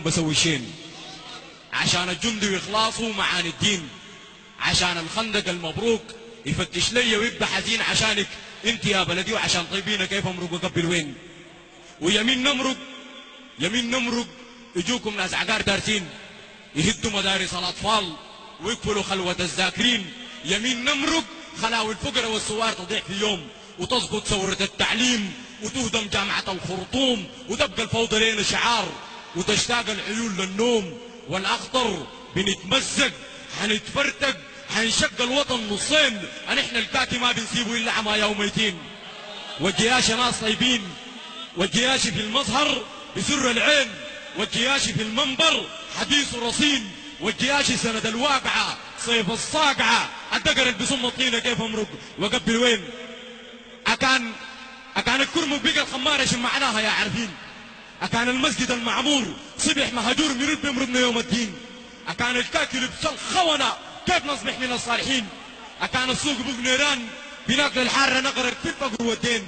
بسوي شين عشان الجندي يخلصوا معاني الدين، عشان الخندق المبروك يفتش لي ويبقى حزين عشانك انت يا بلدي، وعشان طيبينك كيف امرق وقبل وين. ويمين نمرق يمين نمرق يجوكم ناس عقار دارسين يهدوا مدارس الاطفال ويقفلوا خلوه الذاكرين. يمين نمرق خلاوي الفقراء والثوار تضيع في يوم، وتسقط ثوره التعليم، وتهدم جامعه الخرطوم، وتبقى الفوضى لينا شعار، وتشتاق العيون للنوم. والاخضر بنتمزق حنتفرتق حنشق الوطن نصين، احنا الكاكي ما بنسيبه الا عمايا وميتين. والجياش ناس طيبين، والجياش في المظهر بسر العين، والجياش في المنبر حديث رصين، والجياش سند الواقعه صيف الصاقعه الدقر اللي بصم الطينه كيف امرق وقبل وين. اكان الكرمك بقى الخماره شو معناها يا عارفين. أكان المسجد المعمور صبح مهجور مرد بمرضنا يوم الدين. أكان الكاكي لبس الخونة كيف نصبح من الصالحين. أكان السوق بوق نيران بناكل الحارة نقرق في الفقر والدين.